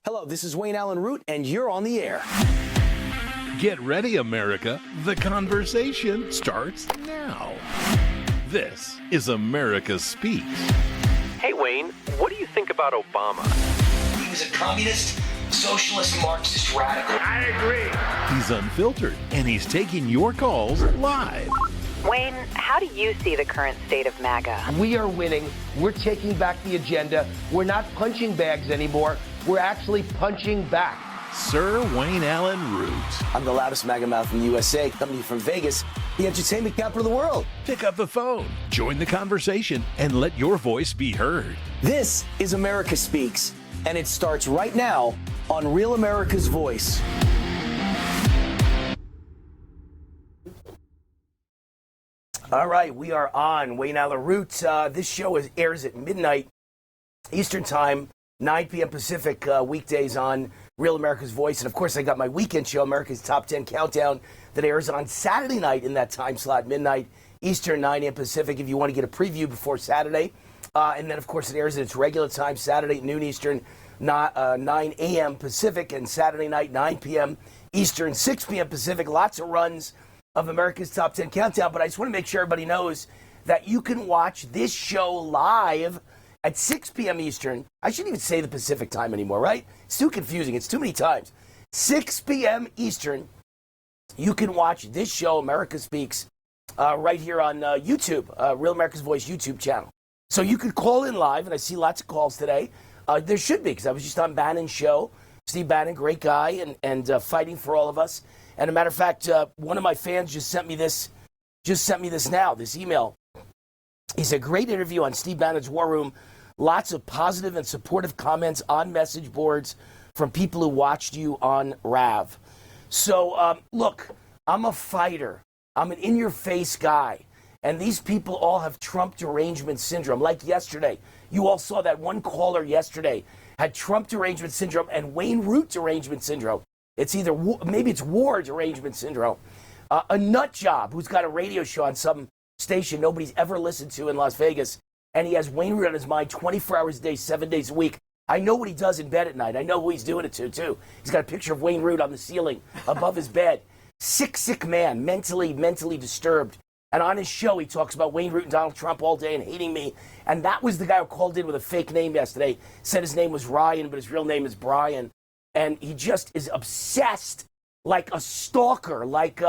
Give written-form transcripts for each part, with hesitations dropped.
Hello, this is Allyn Root, and you're on the air. Get ready, America. The conversation starts now. This is America Speaks. Hey, Wayne, what do you think about Obama? He was a communist, socialist, Marxist radical. I agree. He's unfiltered, and he's taking your calls live. Wayne, how do you see the current state of MAGA? We are winning. We're taking back the agenda. We're not punching bags anymore. We're actually punching back. Sir Allyn Root. I'm the loudest MAGA mouth in the USA, coming to you from Vegas, the entertainment capital of the world. Pick up the phone, join the conversation, and let your voice be heard. This is America Speaks, and it starts right now on Real America's Voice. All right, we are on Allyn Root. This show airs at midnight Eastern Time, 9 p.m. Pacific, weekdays on Real America's Voice. And, of course, I got my weekend show, America's Top 10 Countdown, that airs on Saturday night in that time slot, midnight Eastern, 9 a.m. Pacific, if you want to get a preview before Saturday. And then, of course, it airs at its regular time, Saturday at noon Eastern, 9 a.m. Pacific, and Saturday night, 9 p.m. Eastern, 6 p.m. Pacific. Lots of runs of America's Top 10 Countdown. But I just want to make sure everybody knows that you can watch this show live at 6 p.m. Eastern. I shouldn't even say the Pacific time anymore, right? It's too confusing. It's too many times. 6 p.m. Eastern, you can watch this show, America Speaks, right here on YouTube, Real America's Voice YouTube channel. So you could call in live, and I see lots of calls today. There should be, because I was just on Bannon's show. Steve Bannon, great guy, and fighting for all of us. And a matter of fact, one of my fans just sent me this now, this email. He said, great interview on Steve Bannon's War Room. Lots of positive and supportive comments on message boards from people who watched you on RAV. So, look, I'm a fighter. I'm an in-your-face guy. And these people all have Trump derangement syndrome. Like yesterday, you all saw that one caller yesterday had Trump derangement syndrome and Allyn Root derangement syndrome. It's either, maybe it's war derangement syndrome. A nut job who's got a radio show on some station nobody's ever listened to in Las Vegas, and he has Allyn Root on his mind 24 hours a day, 7 days a week. I know what he does in bed at night. I know who he's doing it to, too. He's got a picture of Allyn Root on the ceiling above his bed. Sick man, mentally disturbed. And on his show, he talks about Allyn Root and Donald Trump all day and hating me. And that was the guy who called in with a fake name yesterday, said his name was Ryan, but his real name is Brian. And he just is obsessed, like a stalker, like,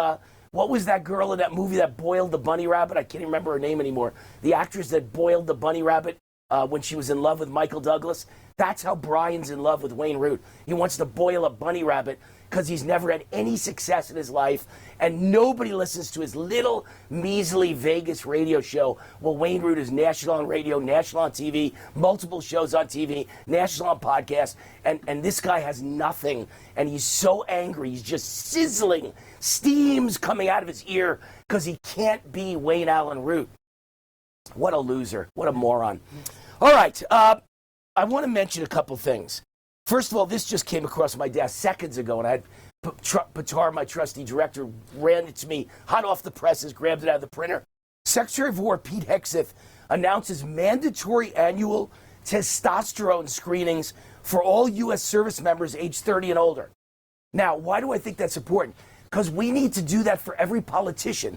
what was that girl in that movie that boiled the bunny rabbit? I can't remember her name anymore. The actress that boiled the bunny rabbit when she was in love with Michael Douglas. That's how Brian's in love with Allyn Root. He wants to boil a bunny rabbit because he's never had any success in his life, and nobody listens to his little, measly Vegas radio show. Well, Allyn Root is national on radio, national on TV, multiple shows on TV, national on podcast, and this guy has nothing, and he's so angry. He's just sizzling. Steam's coming out of his ear because he can't be Allyn Root. What a loser. What a moron. All right. I want to mention a couple things. First of all, this just came across my desk seconds ago, and I had Patar, my trusty director, ran it to me hot off the presses, grabbed it out of the printer. Secretary of War Pete Hegseth announces mandatory annual testosterone screenings for all U.S. service members age 30 and older. Now, why do I think that's important? Because we need to do that for every politician.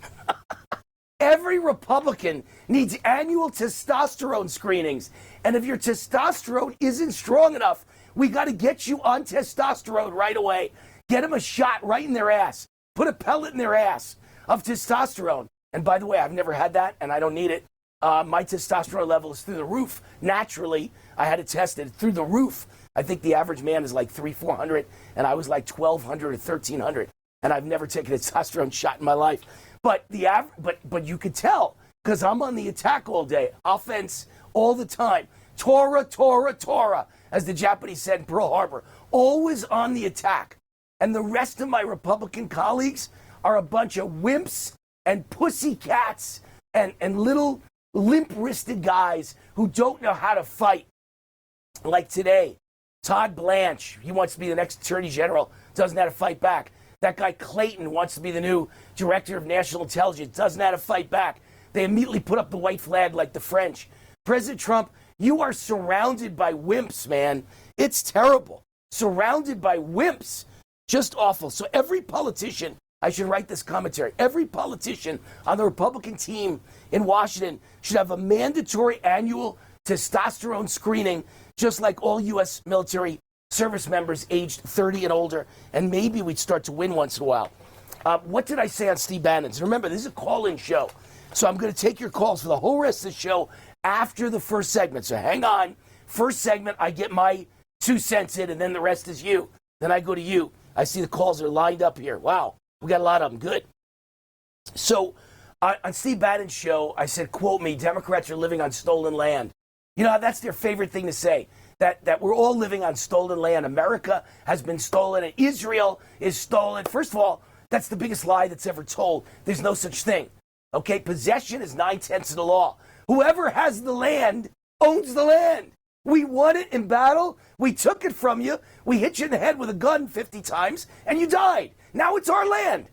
Every Republican needs annual testosterone screenings. And if your testosterone isn't strong enough, we got to get you on testosterone right away. Get them a shot right in their ass. Put a pellet in their ass of testosterone. And by the way, I've never had that, and I don't need it. My testosterone level is through the roof. Naturally, I had it tested through the roof. I think the average man is like 300-400, and I was like 1,200 or 1,300. And I've never taken a testosterone shot in my life. But but you could tell, because I'm on the attack all day. Offense all the time. Torah, as the Japanese said in Pearl Harbor. Always on the attack. And the rest of my Republican colleagues are a bunch of wimps and pussycats and little limp-wristed guys who don't know how to fight. Like today, Todd Blanche, he wants to be the next Attorney General, doesn't know how to fight back. That guy Clayton wants to be the new Director of National Intelligence, doesn't know how to fight back. They immediately put up the white flag like the French. President Trump, you are surrounded by wimps, man. It's terrible. surrounded by wimps. Just awful. So every politician, I should write this commentary, every politician on the Republican team in Washington should have a mandatory annual testosterone screening, just like all U.S. military service members aged 30 and older, and maybe we'd start to win once in a while. What did I say on Steve Bannon's? Remember, this is a call-in show, so I'm going to take your calls for the whole rest of the show after the first segment. So hang on. First segment, I get my 2 cents in, and then the rest is you. Then I go to you. I see the calls are lined up here. Wow, we got a lot of them. Good. So on Steve Bannon's show, I said, quote me, Democrats are living on stolen land. You know, that's their favorite thing to say, that we're all living on stolen land. America has been stolen and Israel is stolen. First of all, that's the biggest lie that's ever told. There's no such thing. Okay, possession is 9/10 of the law. Whoever has the land owns the land. We won it in battle. We took it from you. We hit you in the head with a gun 50 times, and you died. Now it's our land.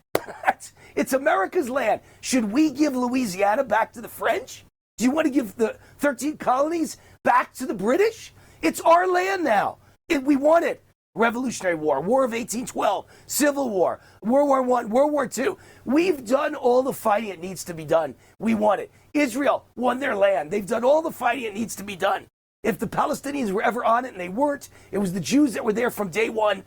It's America's land. Should we give Louisiana back to the French? Do you want to give the 13 colonies back to the British? It's our land now. We won it. Revolutionary War, War of 1812, Civil War, World War I, World War II. We've done all the fighting that needs to be done. We won it. Israel won their land. They've done all the fighting that needs to be done. If the Palestinians were ever on it, and they weren't, it was the Jews that were there from day one.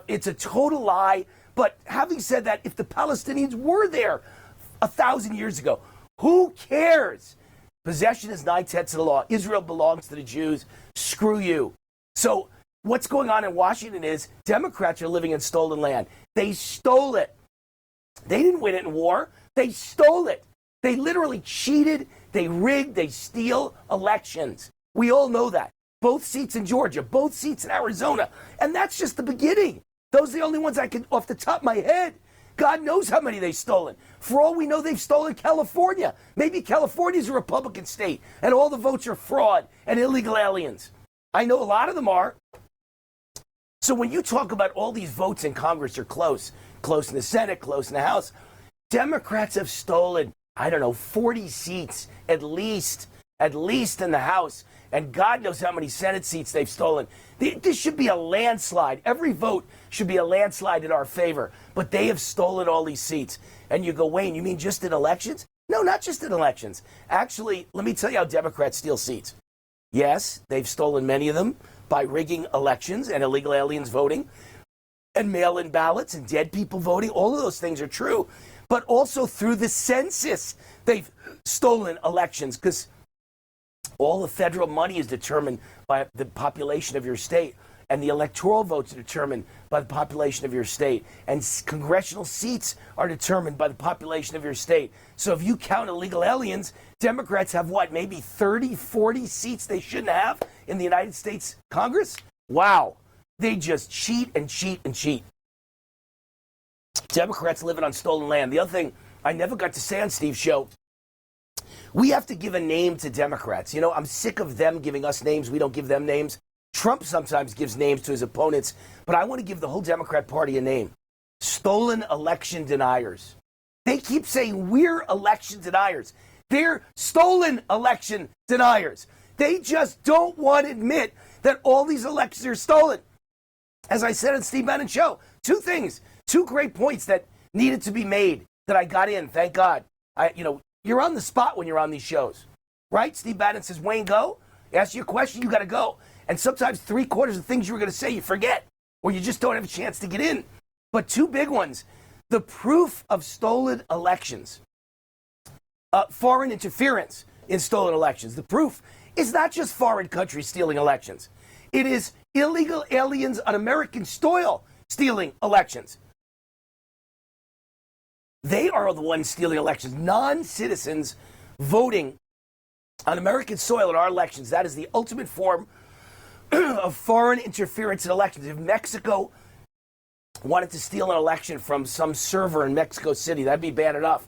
It's a total lie. But having said that, if the Palestinians were there 1,000 years ago, who cares? Possession is 9/10 of the law. Israel belongs to the Jews. Screw you. So what's going on in Washington is Democrats are living in stolen land. They stole it. They didn't win it in war. They stole it. They literally cheated. They rigged. They steal elections. We all know that. Both seats in Georgia, both seats in Arizona. And that's just the beginning. Those are the only ones I can, off the top of my head. God knows how many they've stolen. For all we know, they've stolen California. Maybe California's a Republican state, and all the votes are fraud and illegal aliens. I know a lot of them are. So when you talk about all these votes in Congress are close in the Senate, close in the House, Democrats have stolen, 40 seats at least in the House. And God knows how many Senate seats they've stolen. This should be a landslide. Every vote should be a landslide in our favor. But they have stolen all these seats. And you go, Wayne, you mean just in elections? No, not just in elections. Actually, let me tell you how Democrats steal seats. Yes, they've stolen many of them by rigging elections and illegal aliens voting and mail-in ballots and dead people voting. All of those things are true. But also through the census, they've stolen elections because all the federal money is determined by the population of your state, and the electoral votes are determined by the population of your state, and congressional seats are determined by the population of your state. So if you count illegal aliens, Democrats have maybe 30, 40 seats they shouldn't have in the United States Congress? Wow. They just cheat and cheat and cheat. Democrats living on stolen land. The other thing I never got to say on Steve's show, we have to give a name to Democrats. I'm sick of them giving us names. We don't give them names. Trump sometimes gives names to his opponents, but I want to give the whole Democrat Party a name. Stolen election deniers. They keep saying we're election deniers. They're stolen election deniers. They just don't want to admit that all these elections are stolen. As I said on Steve Bannon's show, 2 things, 2 great points that needed to be made that I got in, thank God. You're on the spot when you're on these shows, right? Steve Bannon says, Wayne, go. Ask you a question, you got to go. And sometimes 3/4 of the things you were going to say, you forget, or you just don't have a chance to get in. But 2 big ones. The proof of stolen elections, foreign interference in stolen elections. The proof is not just foreign countries stealing elections. It is illegal aliens on American soil stealing elections. They are the ones stealing elections. Non-citizens voting on American soil in our elections. That is the ultimate form of foreign interference in elections. If Mexico wanted to steal an election from some server in Mexico City, that'd be bad enough.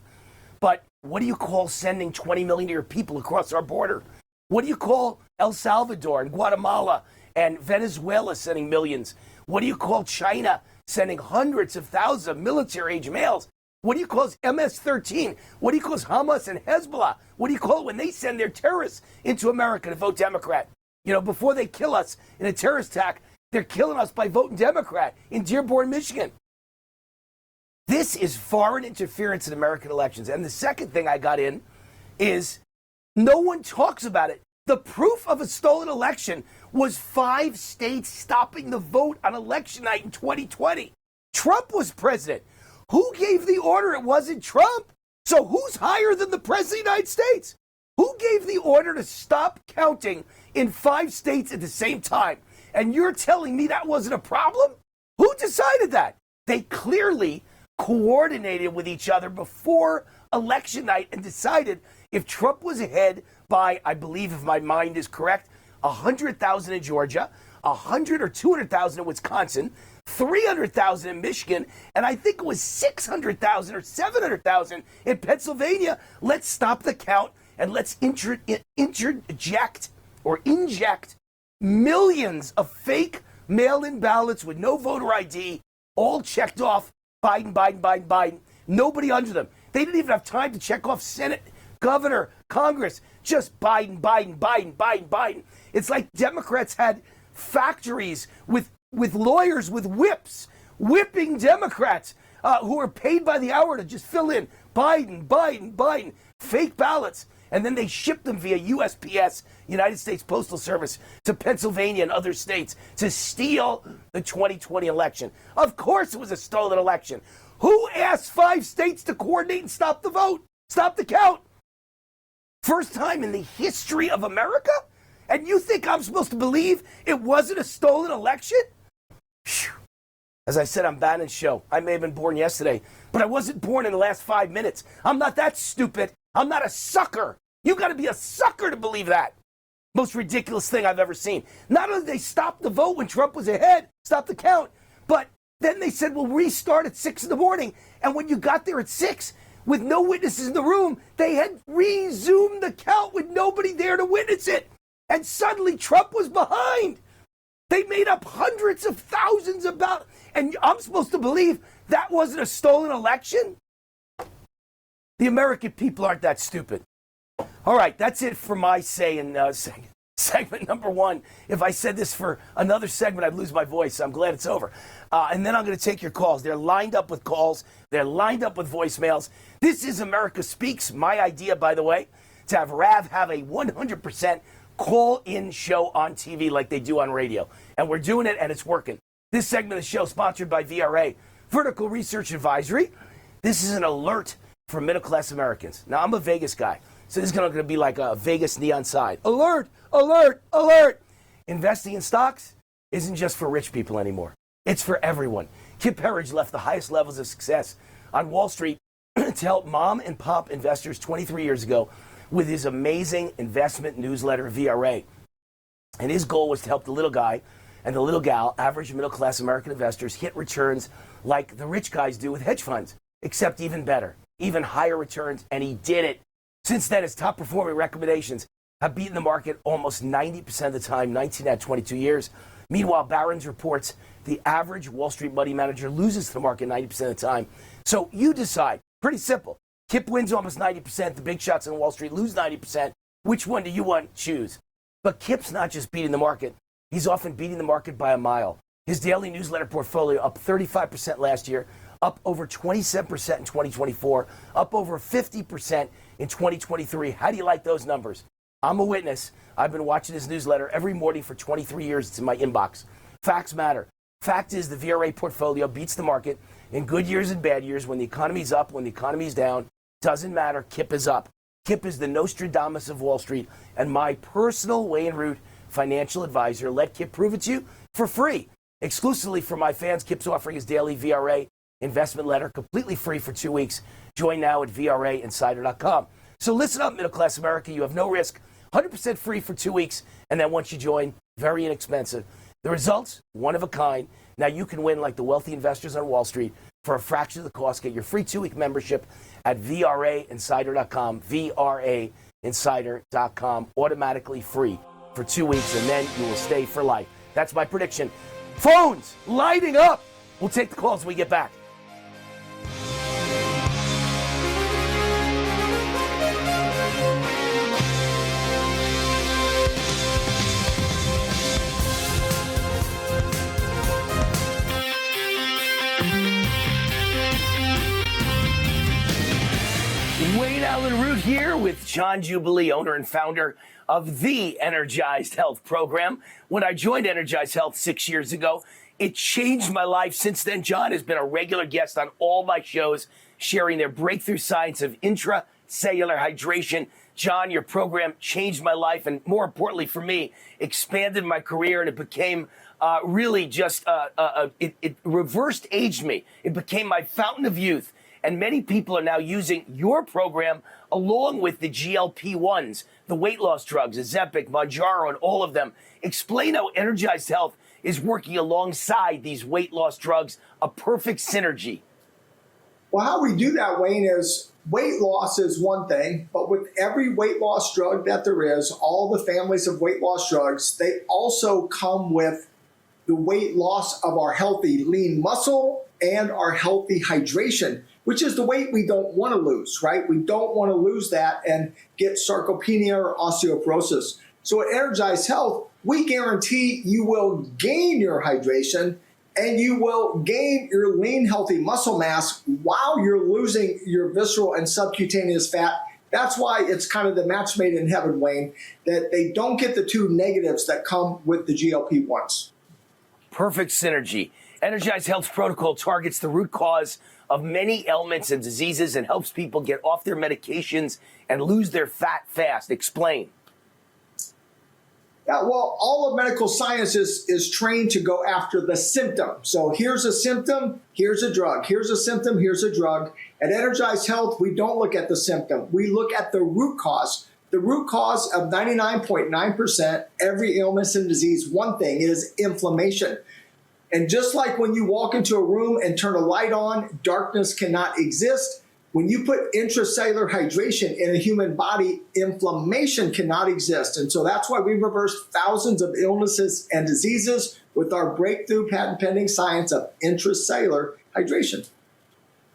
But what do you call sending 20 million of your people across our border? What do you call El Salvador and Guatemala and Venezuela sending millions? What do you call China sending hundreds of thousands of military-age males? What do you call MS-13? What do you call Hamas and Hezbollah? What do you call it when they send their terrorists into America to vote Democrat? Before they kill us in a terrorist attack, they're killing us by voting Democrat in Dearborn, Michigan. This is foreign interference in American elections. And the second thing I got in is no one talks about it. The proof of a stolen election was 5 states stopping the vote on election night in 2020. Trump was president. Who gave the order? It wasn't Trump. So who's higher than the president of the United States? Who gave the order to stop counting in 5 states at the same time? And you're telling me that wasn't a problem? Who decided that? They clearly coordinated with each other before election night and decided if Trump was ahead by, I believe, if my mind is correct, 100,000 in Georgia, 100 or 200,000 in Wisconsin, 300,000 in Michigan, and I think it was 600,000 or 700,000 in Pennsylvania. Let's stop the count and let's inject millions of fake mail-in ballots with no voter ID, all checked off Biden, Biden, Biden, Biden. Nobody under them. They didn't even have time to check off Senate, Governor, Congress. Just Biden, Biden, Biden, Biden, Biden. It's like Democrats had factories with lawyers with whips, whipping Democrats who are paid by the hour to just fill in Biden, Biden, Biden, fake ballots. And then they ship them via USPS, United States Postal Service, to Pennsylvania and other states to steal the 2020 election. Of course it was a stolen election. Who asked 5 states to coordinate and stop the vote? Stop the count? First time in the history of America? And you think I'm supposed to believe it wasn't a stolen election? Whew. As I said, I'm Bannon's show. I may have been born yesterday, but I wasn't born in the last 5 minutes. I'm not that stupid. I'm not a sucker. You got to be a sucker to believe that. Most ridiculous thing I've ever seen. Not only did they stop the vote when Trump was ahead, stop the count, but then they said, we'll restart at 6 in the morning. And when you got there at 6, with no witnesses in the room, they had resumed the count with nobody there to witness it. And suddenly Trump was behind. They made up hundreds of thousands of ballots. And I'm supposed to believe that wasn't a stolen election? The American people aren't that stupid. All right, that's it for my say in segment number 1. If I said this for another segment, I'd lose my voice. I'm glad it's over. And then I'm going to take your calls. They're lined up with calls. They're lined up with voicemails. This is America Speaks. My idea, by the way, to have Rav have a 100% call-in show on TV like they do on radio. And we're doing it, and it's working. This segment of the show is sponsored by VRA, Vertical Research Advisory. This is an alert for middle-class Americans. Now, I'm a Vegas guy, so this is going to be like a Vegas neon sign. Alert, alert, alert. Investing in stocks isn't just for rich people anymore. It's for everyone. Kip Herridge left the highest levels of success on Wall Street to help mom and pop investors 23 years ago with his amazing investment newsletter, VRA. And his goal was to help the little guy and the little gal, average middle-class American investors, hit returns like the rich guys do with hedge funds, except even better, even higher returns, and he did it. Since then, his top-performing recommendations have beaten the market almost 90% of the time, 19 out of 22 years. Meanwhile, Barron's reports the average Wall Street money manager loses to the market 90% of the time. So you decide. Pretty simple. Kip wins almost 90%. The big shots on Wall Street lose 90%. Which one do you want to choose? But Kip's not just beating the market. He's often beating the market by a mile. His daily newsletter portfolio up 35% last year, up over 27% in 2024, up over 50% in 2023. How do you like those numbers? I'm a witness. I've been watching his newsletter every morning for 23 years. It's in my inbox. Facts matter. Fact is the VRA portfolio beats the market in good years and bad years. When the economy's up, when the economy's down, doesn't matter. Kip is up. Kip is the Nostradamus of Wall Street and my personal Allyn Root financial advisor. Let Kip prove it to you for free. Exclusively for my fans, Kip's offering his daily VRA investment letter completely free for 2 weeks. Join now at VRAinsider.com. So listen up, middle-class America. You have no risk. 100% free for 2 weeks. And then once you join, very inexpensive. The results, one of a kind. Now you can win like the wealthy investors on Wall Street for a fraction of the cost. Get your free 2-week membership at VRAinsider.com. VRAinsider.com. Automatically free for 2 weeks, and then you will stay for life. That's my prediction. Phones lighting up. We'll take the calls when we get back. Allyn Root here with John Jubilee, owner and founder of the Energized Health program. When I joined Energized Health 6 years ago, it changed my life. Since then, John has been a regular guest on all my shows, sharing their breakthrough science of intracellular hydration. John, your program changed my life, and more importantly for me, expanded my career, and it became really just, it reversed aged me. It became my fountain of youth. And many people are now using your program along with the GLP-1s, the weight loss drugs, Ozempic, Mounjaro, and all of them. Explain how Energized Health is working alongside these weight loss drugs, a perfect synergy. Well, how we do that, Wayne, is weight loss is one thing, but with every weight loss drug that there is, all the families of weight loss drugs, they also come with the weight loss of our healthy lean muscle and our healthy hydration, which is the weight we don't want to lose, right? We don't want to lose that and get sarcopenia or osteoporosis. So at Energized Health, we guarantee you will gain your hydration and you will gain your lean, healthy muscle mass while you're losing your visceral and subcutaneous fat. That's why it's kind of the match made in heaven, Wayne, that they don't get the two negatives that come with the GLP-1s. Perfect synergy. Energized Health's protocol targets the root cause of many ailments and diseases and helps people get off their medications and lose their fat fast. Explain. Yeah, well, all of medical science is trained to go after the symptom. So here's a symptom, here's a drug. Here's a symptom, here's a drug. At Energized Health, we don't look at the symptom. We look at the root cause. The root cause of 99.9% every illness and disease, one thing is inflammation. And just like when you walk into a room and turn a light on, darkness cannot exist. When you put intracellular hydration in a human body, inflammation cannot exist. And so that's why we've reversed thousands of illnesses and diseases with our breakthrough patent pending science of intracellular hydration.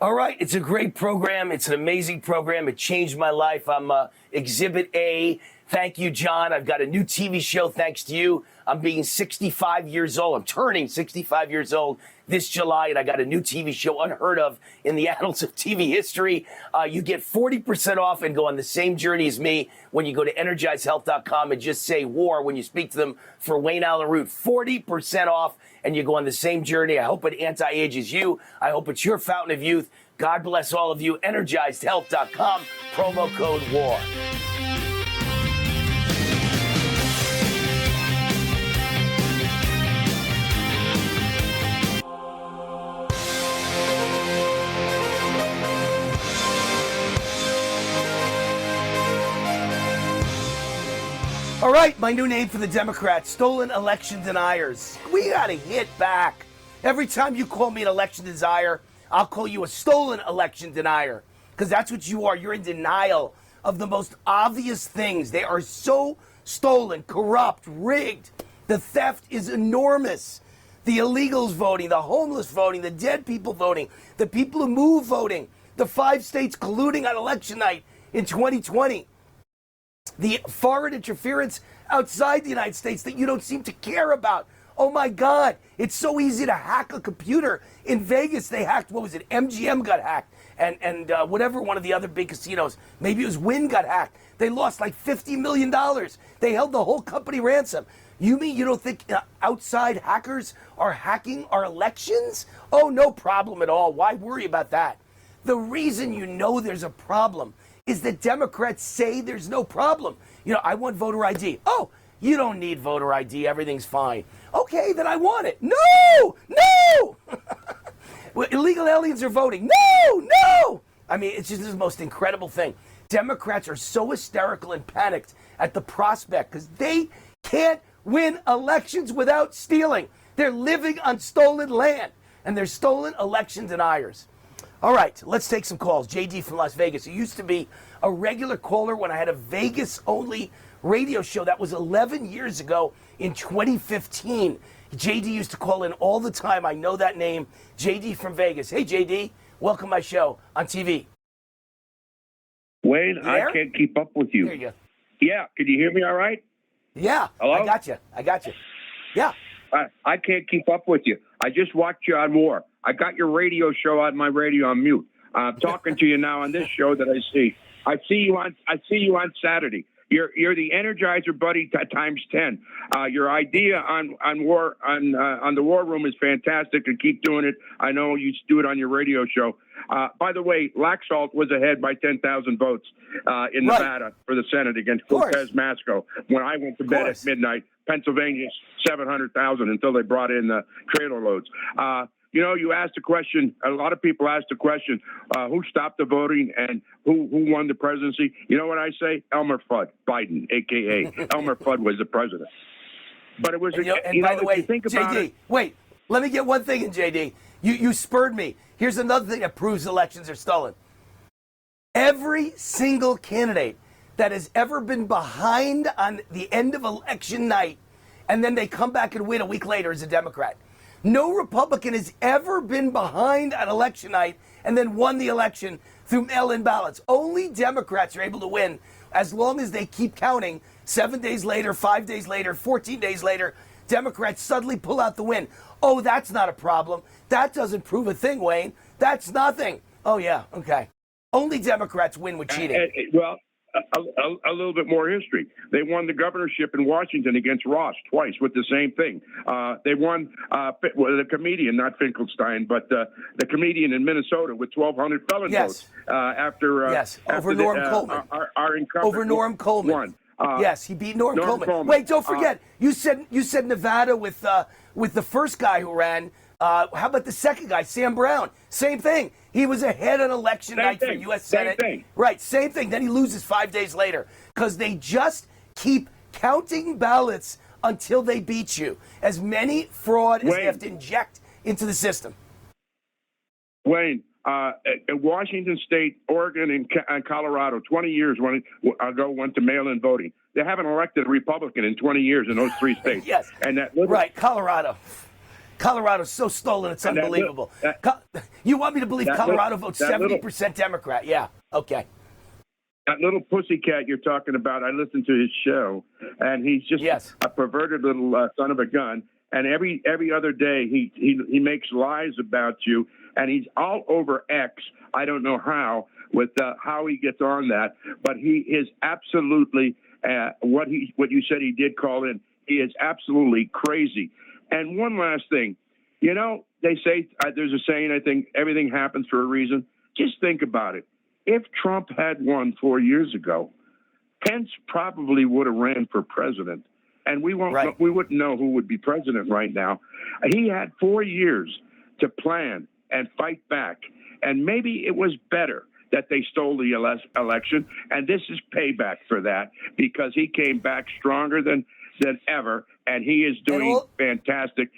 All right. It's a great program. It's an amazing program. It changed my life. I'm Exhibit A. Thank you, John. I've got a new TV show thanks to you. I'm being 65 years old. I'm turning 65 years old this July, and I got a new TV show unheard of in the annals of TV history. You get 40% off and go on the same journey as me when you go to EnergizedHealth.com and just say war when you speak to them for Wayne Allyn Root. 40% off, and you go on the same journey. I hope it anti-ages you. I hope it's your fountain of youth. God bless all of you. EnergizedHealth.com, promo code WAR. All right, my new name for the Democrats, stolen election deniers. We got to hit back. Every time you call me an election denier, I'll call you a stolen election denier, because that's what you are. You're in denial of the most obvious things. They are so stolen, corrupt, rigged. The theft is enormous. The illegals voting, the homeless voting, the dead people voting, the people who move voting, the 5 states colluding on election night in 2020. The foreign interference outside the United States that you don't seem to care about. Oh my God, it's so easy to hack a computer. In Vegas, they hacked, what was it, MGM got hacked, and whatever one of the other big casinos, maybe it was Wynn got hacked. They lost like $50 million. They held the whole company ransom. You mean you don't think outside hackers are hacking our elections? Oh, no problem at all. Why worry about that? The reason you know there's a problem is that Democrats say there's no problem. You know, I want voter ID. Oh, you don't need voter ID. Everything's fine. Okay, then I want it. No! Well, illegal aliens are voting. No! I mean, it's just the most incredible thing. Democrats are so hysterical and panicked at the prospect because they can't win elections without stealing. They're living on stolen land, and they're stolen election deniers. All right, let's take some calls. JD from Las Vegas. He used to be a regular caller when I had a Vegas-only radio show. That was 11 years ago in 2015. JD used to call in all the time. I know that name. JD from Vegas. Hey, JD. Welcome to my show on TV. Wayne, I can't keep up with you. There you go. Yeah, can you hear me all right? Yeah, hello? I got you. Yeah. I can't keep up with you. I just watched you on War. I got your radio show on my radio on mute. I'm talking to you now on this show that I see. I see you on Saturday. You're the Energizer Buddy times 10. Your idea on the War Room is fantastic, and keep doing it. I know you do it on your radio show. By the way, Laxalt was ahead by 10,000 votes in Nevada for the Senate against Cortez Masco. When I went to bed at midnight, Pennsylvania's 700,000 until they brought in the trailer loads. You asked a question. A lot of people asked the question, who stopped the voting and who won the presidency? You know what I say? Elmer Fudd, Biden, a.k.a. Elmer Fudd was the president. But it was, by the way, think about JD, wait, let me get one thing in, JD. You spurred me. Here's another thing that proves elections are stolen. Every single candidate that has ever been behind on the end of election night and then they come back and win a week later is a Democrat. No Republican has ever been behind on election night and then won the election through mail-in ballots. Only Democrats are able to win as long as they keep counting. 7 days later, 5 days later, 14 days later, Democrats suddenly pull out the win. Oh, that's not a problem. That doesn't prove a thing, Wayne. That's nothing. Oh, yeah, okay. Only Democrats win with cheating. Well, a little bit more history. They won the governorship in Washington against Ross twice with the same thing. They won the comedian, not Finkelstein, but the comedian in Minnesota with 1,200 felon votes over Norm Coleman. Our incumbent over Norm Coleman. Won. Yes, he beat Norm Coleman. Wait, don't forget. You said Nevada with the first guy who ran. How about the second guy, Sam Brown? Same thing. He was ahead on election night for U.S. Senate. Same thing. Right, same thing. Then he loses 5 days later because they just keep counting ballots until they beat you. As many fraud as they have to inject into the system. Wayne, Washington State, Oregon, and Colorado, 20 years ago went to mail-in voting. They haven't elected a Republican in 20 years in those three states. Yes, and that right, Colorado. Colorado's so stolen, it's unbelievable. You want me to believe Colorado votes 70% Democrat? Yeah, okay. That little pussycat you're talking about, I listened to his show, and he's just a perverted little son of a gun. And every other day he makes lies about you, and he's all over X. I don't know how how he gets on that, but he is absolutely what you said he did call in. He is absolutely crazy. And one last thing, they say there's a saying, I think everything happens for a reason. Just think about it. If Trump had won 4 years ago, Pence probably would have ran for president, and we wouldn't know who would be president right now. He had 4 years to plan and fight back, and maybe it was better that they stole the election, and this is payback for that because he came back stronger than ever, and he is doing fantastic.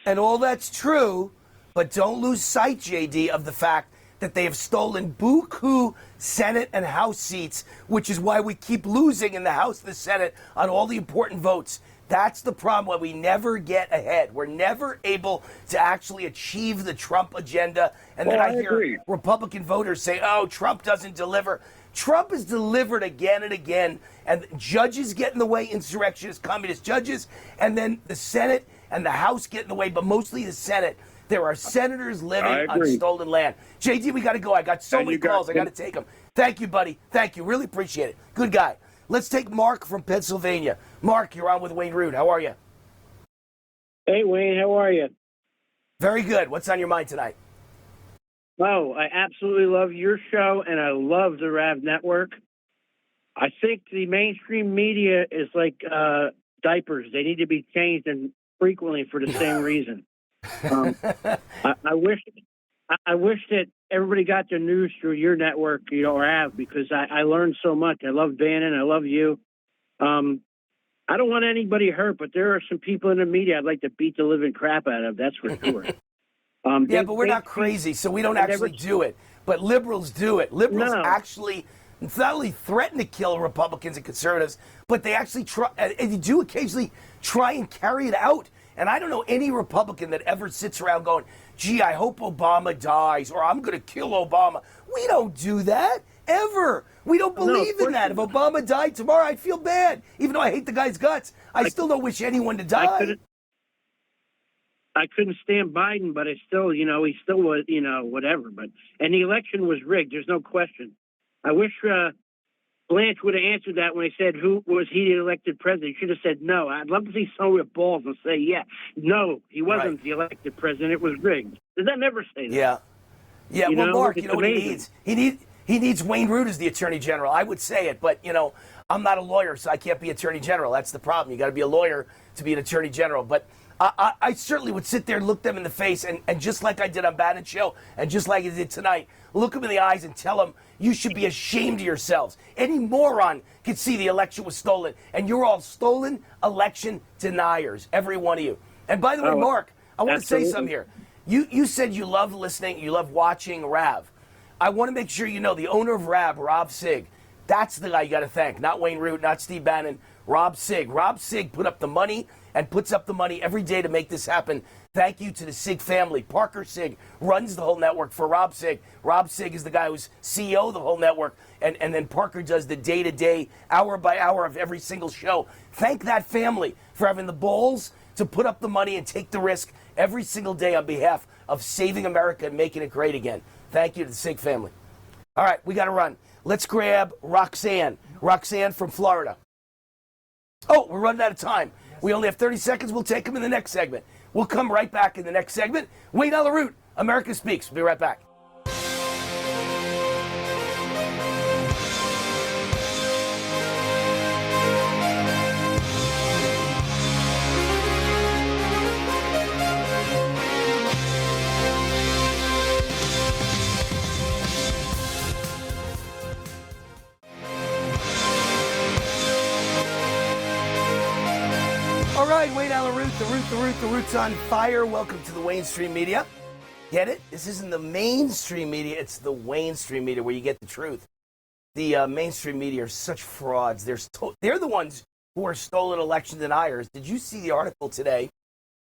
And all that's true, but don't lose sight, JD, of the fact that they have stolen buku Senate and House seats, which is why we keep losing in the House and the Senate on all the important votes. That's the problem, why we never get ahead. We're never able to actually achieve the Trump agenda. And then I hear Republican voters say, oh, Trump doesn't deliver. Trump has delivered again and again, and judges get in the way, insurrectionists, communist judges, and then the Senate and the House get in the way, but mostly the Senate. There are senators living on stolen land. JD, we got to go. I got so many calls. I got to take them. Thank you, buddy. Thank you. Really appreciate it. Good guy. Let's take Mark from Pennsylvania. Mark, you're on with Wayne Root. How are you? Hey, Wayne. How are you? Very good. What's on your mind tonight? Oh, I absolutely love your show, and I love the RAV Network. I think the mainstream media is like diapers. They need to be changed and frequently for the same reason. I wish that everybody got their news through your network, or RAV, because I learned so much. I love Bannon. I love you. I don't want anybody hurt, but there are some people in the media I'd like to beat the living crap out of. That's for sure. But we're not crazy, so we don't actually do it. But liberals do it. Liberals actually not only threaten to kill Republicans and conservatives, but they actually try, and they do occasionally try and carry it out. And I don't know any Republican that ever sits around going, gee, I hope Obama dies, or I'm going to kill Obama. We don't do that, ever. We don't believe in that. If Obama died tomorrow, I'd feel bad. Even though I hate the guy's guts, I still don't wish anyone to die. I couldn't stand Biden, but he still was, whatever. And the election was rigged. There's no question. I wish Blanche would have answered that when I said, who was he the elected president? He should have said no. I'd love to see someone with balls and say, yeah, no, he wasn't the elected president. It was rigged. Does that never say that? Yeah. Yeah, well, Mark, you know what amazing. he needs? He needs Wayne Root as the Attorney General. I would say it, but, you know, I'm not a lawyer, so I can't be Attorney General. That's the problem. You got to be a lawyer to be an Attorney General. But I certainly would sit there and look them in the face, and just like I did on Bannon's show, and just like I did tonight, look them in the eyes and tell them, you should be ashamed of yourselves. Any moron could see the election was stolen, and you're all stolen election deniers, every one of you. And by the way, Mark, I want to say something here. You said you love listening, you love watching Rav. I want to make sure you know the owner of Rav, Rob Sig, that's the guy you got to thank, not Wayne Root, not Steve Bannon, Rob Sig. Rob Sig put up the money and puts up the money every day to make this happen. Thank you to the Sig family. Parker Sig runs the whole network for Rob Sig. Rob Sig is the guy who's CEO of the whole network, and then Parker does the day-to-day, hour by hour of every single show. Thank that family for having the balls to put up the money and take the risk every single day on behalf of saving America and making it great again. Thank you to the Sig family. All right, we got to run. Let's grab Roxanne. Roxanne from Florida. Oh, we're running out of time. We only have 30 seconds. We'll take them in the next segment. We'll come right back in the next segment. Wayne Allyn Root, America Speaks. We'll be right back. All right, Wayne Allyn Root, the Root's on fire. Welcome to the Mainstream Media. Get it? This isn't the mainstream media, it's the Mainstream Media where you get the truth. The mainstream media are such frauds. They're the ones who are stolen election deniers. Did you see the article today,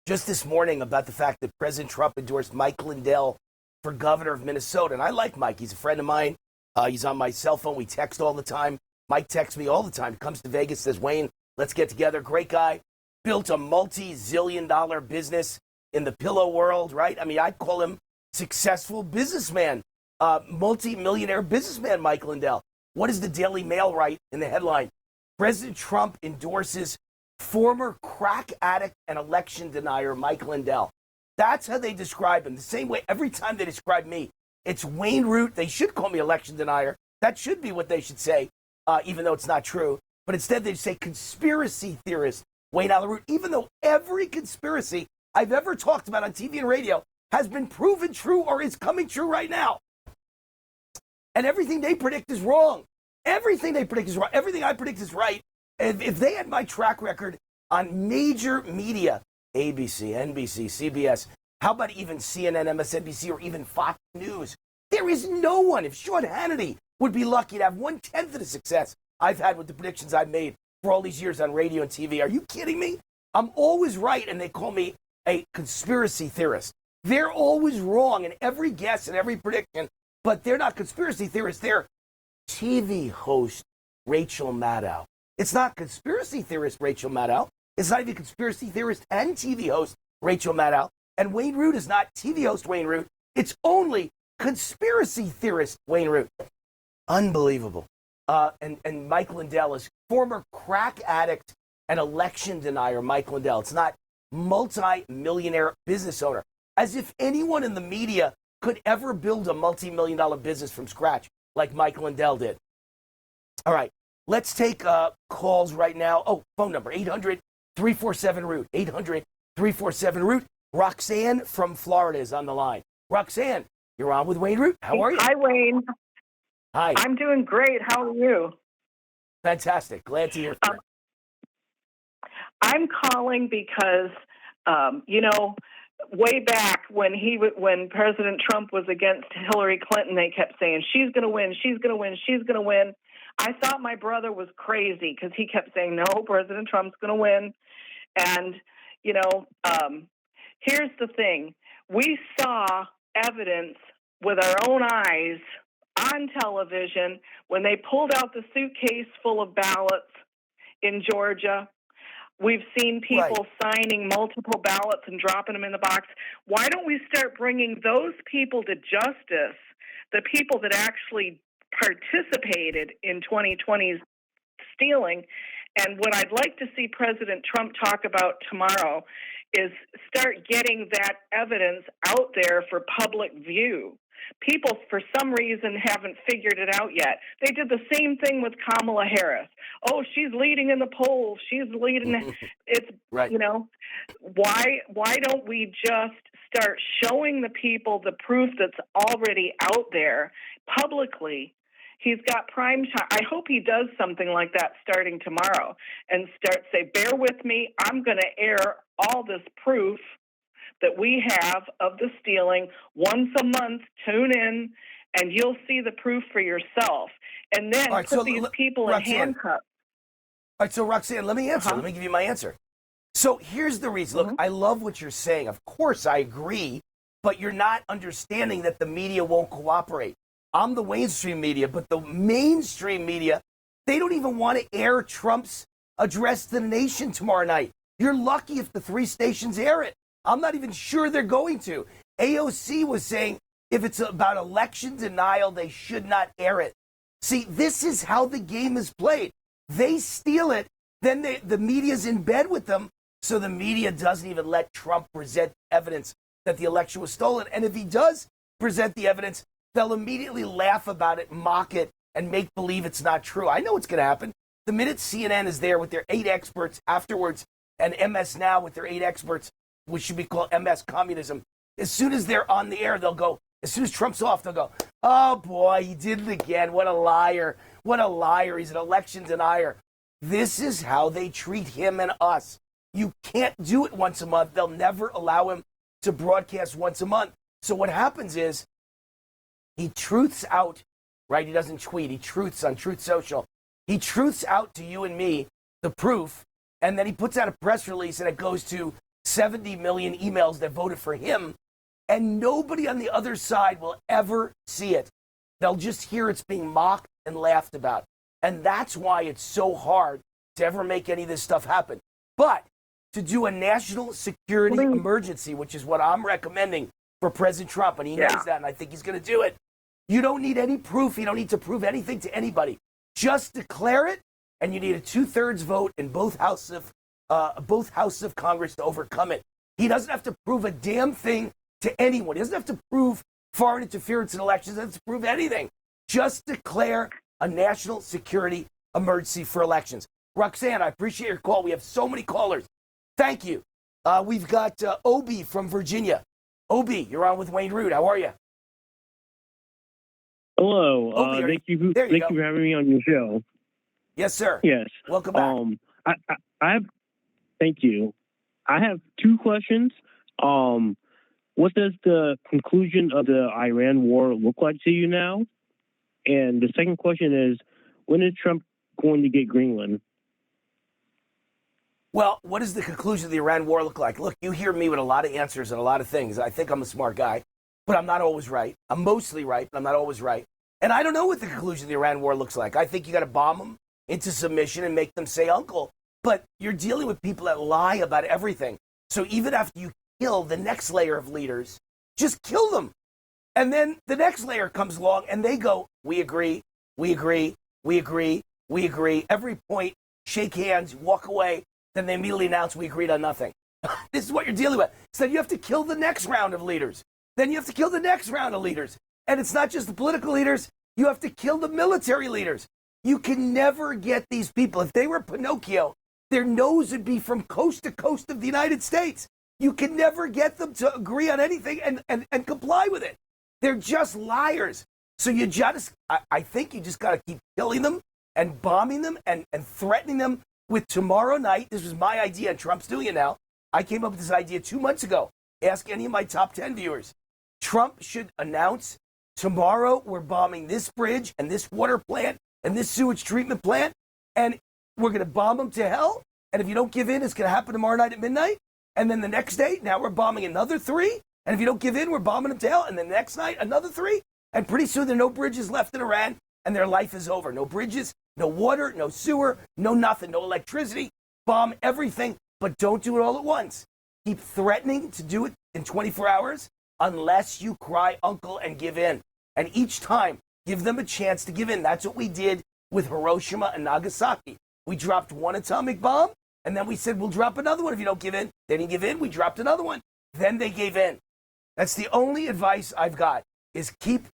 just this morning, about the fact that President Trump endorsed Mike Lindell for governor of Minnesota? And I like Mike. He's a friend of mine. He's on my cell phone. We text all the time. Mike texts me all the time. He comes to Vegas, says, Wayne, let's get together. Great guy. Built a multi-zillion-dollar business in the pillow world, right? I mean, I'd call him successful businessman, multi-millionaire businessman, Mike Lindell. What does the Daily Mail write in the headline? President Trump endorses former crack addict and election denier Mike Lindell. That's how they describe him. The same way every time they describe me, it's Wayne Root. They should call me election denier. That should be what they should say, even though it's not true. But instead they say conspiracy theorist Wayne Allyn Root, even though every conspiracy I've ever talked about on TV and radio has been proven true or is coming true right now. And everything they predict is wrong. Everything they predict is wrong. Everything I predict is right. If they had my track record on major media, ABC, NBC, CBS, how about even CNN, MSNBC, or even Fox News? There is no one. If Sean Hannity would be lucky to have 1/10 of the success I've had with the predictions I've made for all these years on radio and TV. Are you kidding me? I'm always right, and they call me a conspiracy theorist. They're always wrong in every guess and every prediction, but they're not conspiracy theorists. They're TV host Rachel Maddow. It's not conspiracy theorist Rachel Maddow. It's not even conspiracy theorist and TV host Rachel Maddow. And Wayne Root is not TV host Wayne Root. It's only conspiracy theorist Wayne Root. Unbelievable. And Mike Lindell is former crack addict and election denier Mike Lindell. It's not multi-millionaire business owner. As if anyone in the media could ever build a multi-million-dollar business from scratch like Mike Lindell did. All right, let's take calls right now. Oh, phone number, 800-347-ROOT, 800-347-ROOT. Roxanne from Florida is on the line. Roxanne, you're on with Wayne Root. How are you? Hi, Wayne. Hi. I'm doing great. How are you? Fantastic. Glad to hear from you. I'm calling because, way back when President Trump was against Hillary Clinton, they kept saying, she's going to win, she's going to win, she's going to win. I thought my brother was crazy because he kept saying, no, President Trump's going to win. And, here's the thing. We saw evidence with our own eyes on television when they pulled out the suitcase full of ballots in Georgia. We've seen people signing multiple ballots and dropping them in the box. Why don't we start bringing those people to justice, the people that actually participated in 2020's stealing. And what I'd like to see President Trump talk about tomorrow is start getting that evidence out there for public view. People, for some reason, haven't figured it out yet. They did the same thing with Kamala Harris. Oh, she's leading in the polls. She's leading. It's, right. You know, why don't we just start showing the people the proof that's already out there publicly? He's got prime time. I hope he does something like that starting tomorrow and say, bear with me. I'm going to air all this proof that we have of the stealing once a month. Tune in and you'll see the proof for yourself. And then put these people in handcuffs. All right, so Roxanne, let me answer. Let me give you my answer. So here's the reason. Look, I love what you're saying. Of course, I agree, but you're not understanding that the media won't cooperate. I'm the mainstream media, but the mainstream media, they don't even want to air Trump's address to the nation tomorrow night. You're lucky if the 3 stations air it. I'm not even sure they're going to. AOC was saying if it's about election denial, they should not air it. See, this is how the game is played. They steal it, then the media's in bed with them, so the media doesn't even let Trump present evidence that the election was stolen. And if he does present the evidence, they'll immediately laugh about it, mock it, and make believe it's not true. I know what's going to happen. The minute CNN is there with their 8 experts afterwards, and MS Now with their 8 experts, which should be called MS Communism, as soon as they're on the air, they'll go, as soon as Trump's off, they'll go, oh boy, he did it again. What a liar. What a liar. He's an election denier. This is how they treat him and us. You can't do it once a month. They'll never allow him to broadcast once a month. So what happens is, he truths out, right? He doesn't tweet. He truths on Truth Social. He truths out to you and me the proof, and then he puts out a press release, and it goes to 70 million emails that voted for him, and nobody on the other side will ever see it. They'll just hear it's being mocked and laughed about. And that's why it's so hard to ever make any of this stuff happen. But to do a national security emergency, which is what I'm recommending for President Trump, and he knows that, and I think he's going to do it. You don't need any proof. You don't need to prove anything to anybody. Just declare it, and you need a 2/3 vote in both houses of Congress to overcome it. He doesn't have to prove a damn thing to anyone. He doesn't have to prove foreign interference in elections. He doesn't have to prove anything. Just declare a national security emergency for elections. Roxanne, I appreciate your call. We have so many callers. Thank you. We've got Obi from Virginia. Obi, you're on with Wayne Root. How are you? Hello. Thank you for having me on your show. Yes, sir. Yes. Welcome back. I have. Thank you. I have 2 questions. What does the conclusion of the Iran war look like to you now? And the second question is, when is Trump going to get Greenland? Well, what does the conclusion of the Iran war look like? Look, you hear me with a lot of answers and a lot of things. I think I'm a smart guy, but I'm not always right. I'm mostly right, but I'm not always right. And I don't know what the conclusion of the Iran war looks like. I think you got to bomb them into submission and make them say uncle. But you're dealing with people that lie about everything. So even after you kill the next layer of leaders, just kill them. And then the next layer comes along and they go, we agree, we agree, we agree, we agree. Every point, shake hands, walk away. Then they immediately announce we agreed on nothing. This is what you're dealing with. So you have to kill the next round of leaders. Then you have to kill the next round of leaders. And it's not just the political leaders. You have to kill the military leaders. You can never get these people. If they were Pinocchio, their nose would be from coast to coast of the United States. You can never get them to agree on anything and comply with it. They're just liars. So you just, I think you just got to keep killing them and bombing them and threatening them with tomorrow night. This was my idea, and Trump's doing it now. I came up with this idea 2 months ago. Ask any of my top 10 viewers. Trump should announce tomorrow we're bombing this bridge and this water plant and this sewage treatment plant, and we're going to bomb them to hell. And if you don't give in, it's going to happen tomorrow night at midnight. And then the next day, now we're bombing another 3. And if you don't give in, we're bombing them to hell. And the next night, another 3. And pretty soon there are no bridges left in Iran, and their life is over. No bridges, no water, no sewer, no nothing, no electricity. Bomb everything, but don't do it all at once. Keep threatening to do it in 24 hours unless you cry uncle and give in. And each time Give them a chance to give in. That's what we did with Hiroshima and Nagasaki. We dropped one atomic bomb, and then we said, we'll drop another one if you don't give in. They didn't give in. We dropped another one. Then they gave in. That's the only advice I've got, is keep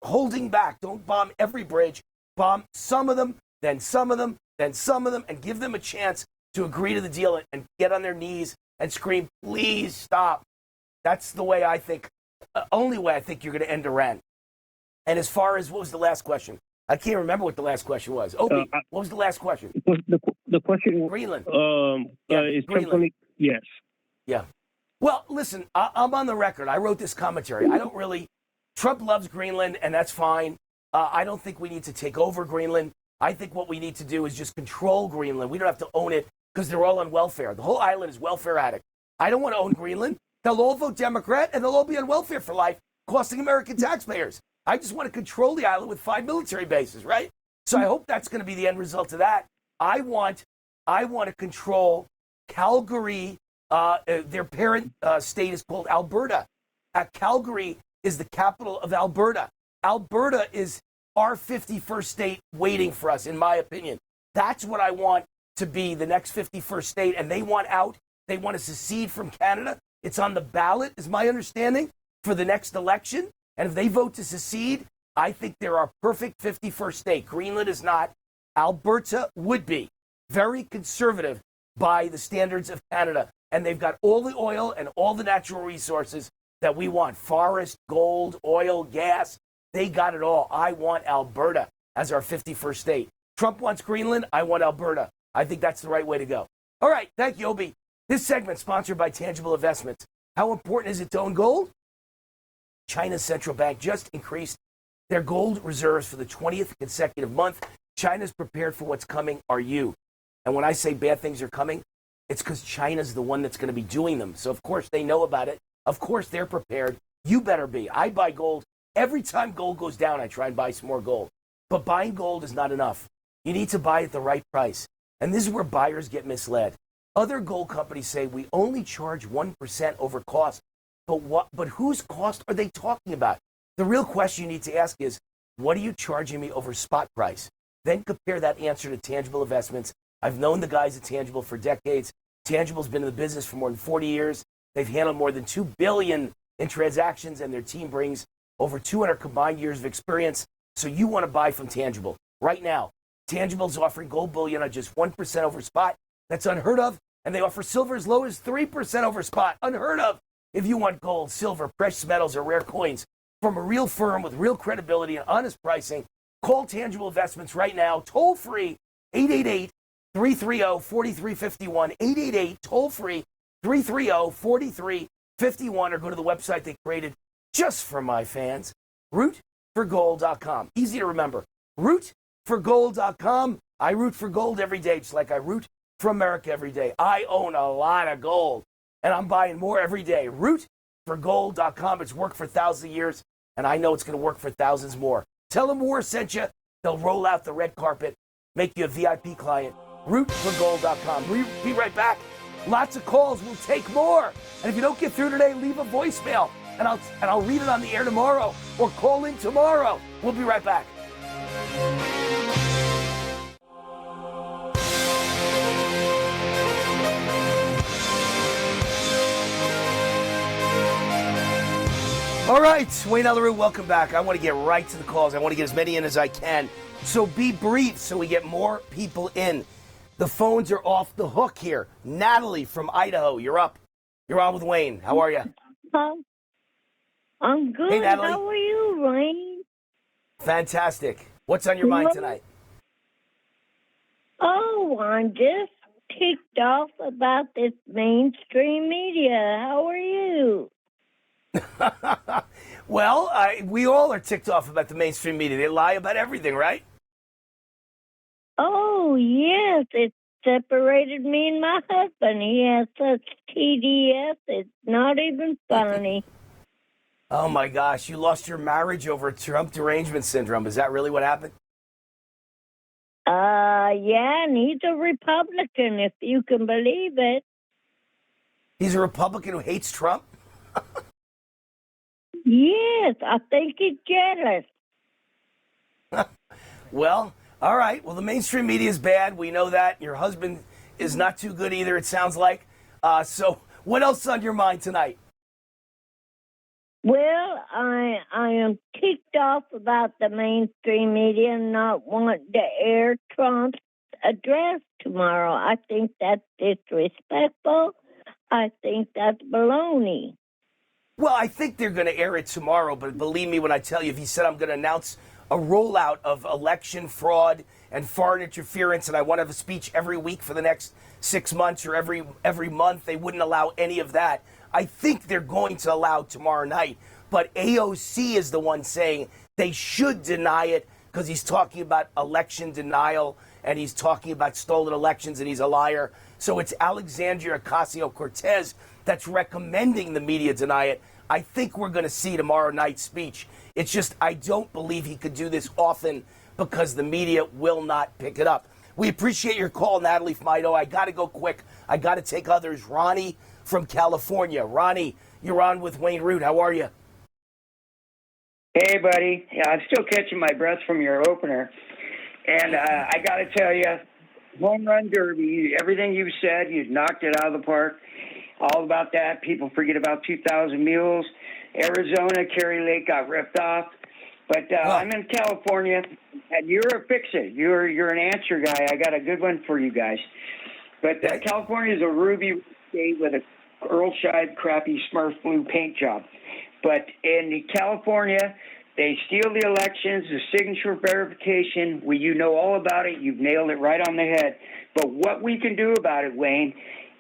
holding back. Don't bomb every bridge. Bomb some of them, then some of them, then some of them, and give them a chance to agree to the deal and get on their knees and scream, please stop. That's the way I think, only way I think you're going to end Iran. And as far as, what was the last question? I can't remember what the last question was. Obi, what was the last question? The question. Greenland. Is Greenland. Yes. Yeah. Well, listen, I'm on the record. I wrote this commentary. Trump loves Greenland, and that's fine. I don't think we need to take over Greenland. I think what we need to do is just control Greenland. We don't have to own it because they're all on welfare. The whole island is welfare addict. I don't want to own Greenland. They'll all vote Democrat, and they'll all be on welfare for life, costing American taxpayers. I just want to control the island with 5 military bases, right? So I hope that's going to be the end result of that. I want to control Calgary. Their parent state is called Alberta. Calgary is the capital of Alberta. Alberta is our 51st state waiting for us, in my opinion. That's what I want to be the next 51st state, and they want out. They want to secede from Canada. It's on the ballot, is my understanding, for the next election. And if they vote to secede, I think they're our perfect 51st state. Greenland is not. Alberta would be. Very conservative by the standards of Canada. And they've got all the oil and all the natural resources that we want. Forest, gold, oil, gas. They got it all. I want Alberta as our 51st state. Trump wants Greenland. I want Alberta. I think that's the right way to go. All right. Thank you, Obi. This segment sponsored by Tangible Investments. How important is it to own gold? China's central bank just increased their gold reserves for the 20th consecutive month. China's prepared for what's coming. Are you? And when I say bad things are coming, it's because China's the one that's going to be doing them. So, of course, they know about it. Of course, they're prepared. You better be. I buy gold. Every time gold goes down, I try and buy some more gold. But buying gold is not enough. You need to buy at the right price. And this is where buyers get misled. Other gold companies say we only charge 1% over cost. But whose cost are they talking about? The real question you need to ask is, what are you charging me over spot price? Then compare that answer to Tangible Investments. I've known the guys at Tangible for decades. Tangible's been in the business for more than 40 years. They've handled more than $2 billion in transactions, and their team brings over 200 combined years of experience. So you want to buy from Tangible right now. Tangible's offering gold bullion on just 1% over spot. That's unheard of. And they offer silver as low as 3% over spot. Unheard of. If you want gold, silver, precious metals, or rare coins from a real firm with real credibility and honest pricing, call Tangible Investments right now. Toll free, 888-330-4351. 888 toll free, 330-4351, or go to the website they created just for my fans, rootforgold.com. Easy to remember. Rootforgold.com. I root for gold every day, just like I root for America every day. I own a lot of gold, and I'm buying more every day. Rootforgold.com. It's worked for thousands of years, and I know it's going to work for thousands more. Tell them War sent you. They'll roll out the red carpet, make you a VIP client. Rootforgold.com. We'll be right back. Lots of calls. We'll take more. And if you don't get through today, leave a voicemail, and I'll read it on the air tomorrow, or call in tomorrow. We'll be right back. All right, Wayne Allyn Root, welcome back. I want to get right to the calls. I want to get as many in as I can. So be brief so we get more people in. The phones are off the hook here. Natalie from Idaho, you're up. You're on with Wayne. How are you? I'm good. Hey, Natalie. How are you, Wayne? Fantastic. What's on your mind tonight? Oh, I'm just ticked off about this mainstream media. How are you? Well, we all are ticked off about the mainstream media. They lie about everything, right? Oh, yes. It separated me and my husband. He has such TDS. It's not even funny. Oh, my gosh. You lost your marriage over Trump derangement syndrome. Is that really what happened? Yeah, and he's a Republican, if you can believe it. He's a Republican who hates Trump? Yes, I think he's jealous. Well, all right. Well, the mainstream media is bad. We know that. Your husband is not too good either, it sounds like. So what else is on your mind tonight? Well, I am ticked off about the mainstream media not wanting to air Trump's address tomorrow. I think that's disrespectful. I think that's baloney. Well, I think they're going to air it tomorrow, but believe me when I tell you, if he said I'm going to announce a rollout of election fraud and foreign interference, and I want to have a speech every week for the next 6 months or every month, they wouldn't allow any of that. I think they're going to allow tomorrow night, but AOC is the one saying they should deny it because he's talking about election denial and he's talking about stolen elections and he's a liar. So it's Alexandria Ocasio-Cortez that's recommending the media deny it. I think we're going to see tomorrow night's speech. It's just I don't believe he could do this often because the media will not pick it up. We appreciate your call, Natalie Fido. I got to go quick. I got to take others. Ronnie from California. Ronnie, you're on with Allyn Root. How are you? Hey, buddy. Yeah, I'm still catching my breath from your opener. And I got to tell you, home run derby, everything you said, you knocked it out of the park. All about that. People forget about 2,000 mules. Arizona, Kerry Lake got ripped off. But I'm in California, and you're a fix-it. You're an answer guy. I got a good one for you guys. But California is a ruby state with a Earl Scheib crappy Smurf blue paint job. But in California, they steal the elections, the signature verification. You know all about it. You've nailed it right on the head. But what we can do about it, Wayne,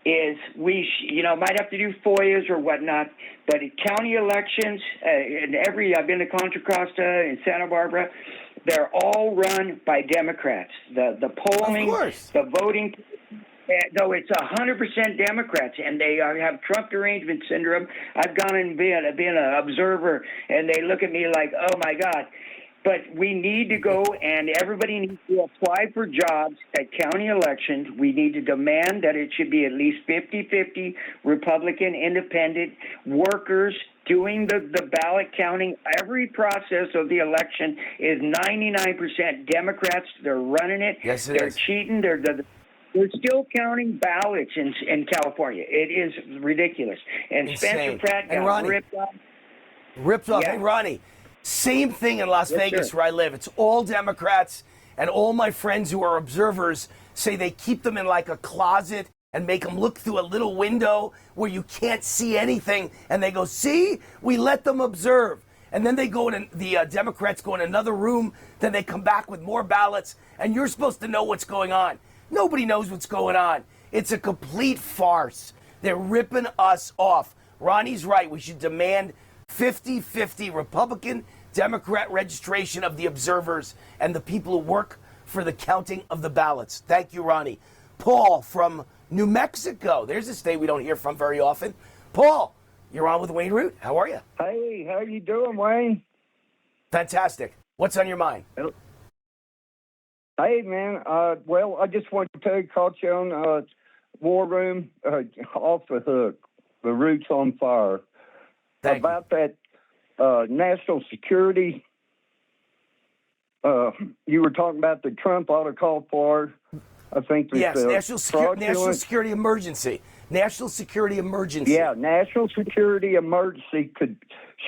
is might have to do FOIAs or whatnot, but at county elections, I've been to Contra Costa and Santa Barbara, they're all run by Democrats. The polling, the voting, no, it's 100% Democrats, and they have Trump derangement syndrome. I've gone and been an observer, and they look at me like, oh my God. But we need to go, and everybody needs to apply for jobs at county elections. We need to demand that it should be at least 50-50 Republican, independent workers doing the ballot counting. Every process of the election is 99% Democrats. They're running it. Yes, They're cheating. They're still counting ballots in California. It is ridiculous. And Insane. Spencer Pratt got ripped off. Ripped off. Yeah. Hey, Ronnie. Same thing in Las Vegas, where I live. It's all Democrats, and all my friends who are observers say they keep them in like a closet and make them look through a little window where you can't see anything, and they go, see, we let them observe. And then they go in, the Democrats go in another room, then they come back with more ballots, and you're supposed to know what's going on. Nobody knows what's going on. It's a complete farce. They're ripping us off. Ronnie's right. We should demand 50-50 Republican, Democrat registration of the observers and the people who work for the counting of the ballots. Thank you, Ronnie. Paul from New Mexico. There's a state we don't hear from very often. Paul, you're on with Allyn Root. How are you? Hey, how you doing, Wayne? Fantastic. What's on your mind? Hey, man. Well, I just wanted to tell you, caught you on War Room, off the hook. The Root's on fire. About that national security, you were talking about the Trump ought to call for, I think. Yes, national security emergency. National security emergency. Yeah, national security emergency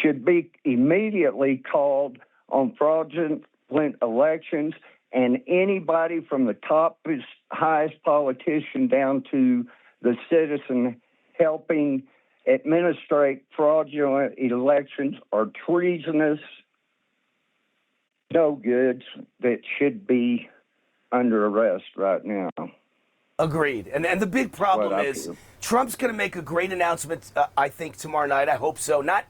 should be immediately called on fraudulent elections, and anybody from the top, highest politician down to the citizen helping administrate fraudulent elections are treasonous no-goods that should be under arrest right now. Agreed. And the big problem is Trump's going to make a great announcement, I think, tomorrow night. I hope so. I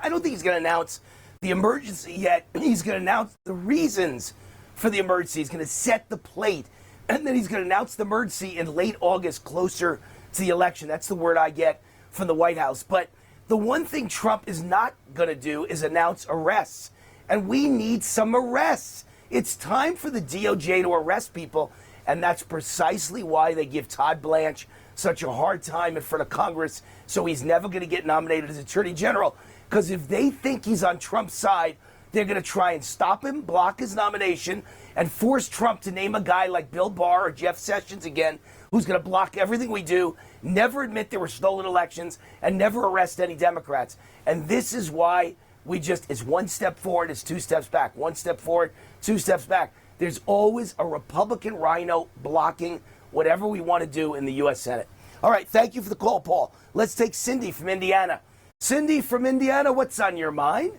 don't think he's going to announce the emergency yet. He's going to announce the reasons for the emergency. He's going to set the plate. And then he's going to announce the emergency in late August, closer to the election. That's the word I get from the White House. But the one thing Trump is not going to do is announce arrests. And we need some arrests. It's time for the DOJ to arrest people. And that's precisely why they give Todd Blanche such a hard time in front of Congress. So he's never going to get nominated as Attorney General. Because if they think he's on Trump's side, They're going to try and stop him, block his nomination, and force Trump to name a guy like Bill Barr or Jeff Sessions again, who's going to block everything we do, never admit there were stolen elections, and never arrest any Democrats. And this is why it's one step forward, it's two steps back. One step forward, two steps back. There's always a Republican rhino blocking whatever we want to do in the U.S. Senate. All right, thank you for the call, Paul. Let's take Cindy from Indiana. Cindy from Indiana, what's on your mind?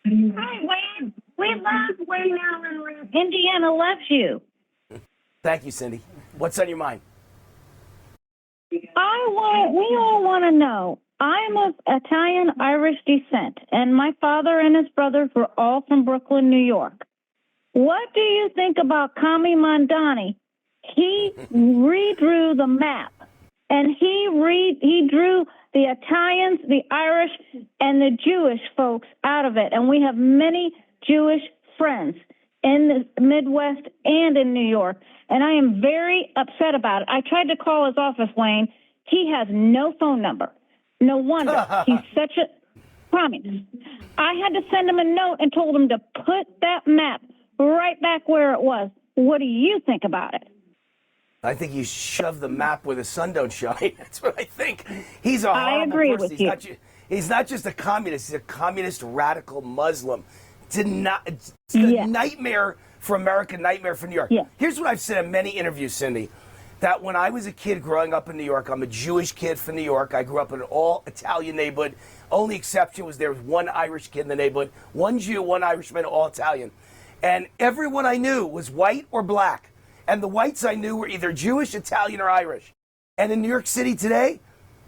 Hi, Wayne. We love Wayne Allyn Root. Indiana loves you. Thank you, Cindy. What's on your mind? We all want to know. I'm of Italian-Irish descent, and my father and his brothers were all from Brooklyn, New York. What do you think about Kami Mondani? He redrew the map, and he drew the Italians, the Irish, and the Jewish folks out of it. And we have many Jewish friends in the Midwest and in New York. And I am very upset about it. I tried to call his office, Wayne. He has no phone number. No wonder. He's such a communist. I had to send him a note and told him to put that map right back where it was. What do you think about it? I think you shove the map where the sun don't shine. That's what I think. He's a horrible I agree person. with you. He's not just a communist. He's a communist radical Muslim. It's a nightmare for America, nightmare for New York. Yeah. Here's what I've said in many interviews, Cindy, that when I was a kid growing up in New York, I'm a Jewish kid from New York. I grew up in an all-Italian neighborhood. Only exception was there was one Irish kid in the neighborhood, one Jew, one Irishman, all Italian. And everyone I knew was white or black. And the whites I knew were either Jewish, Italian, or Irish. And in New York City today,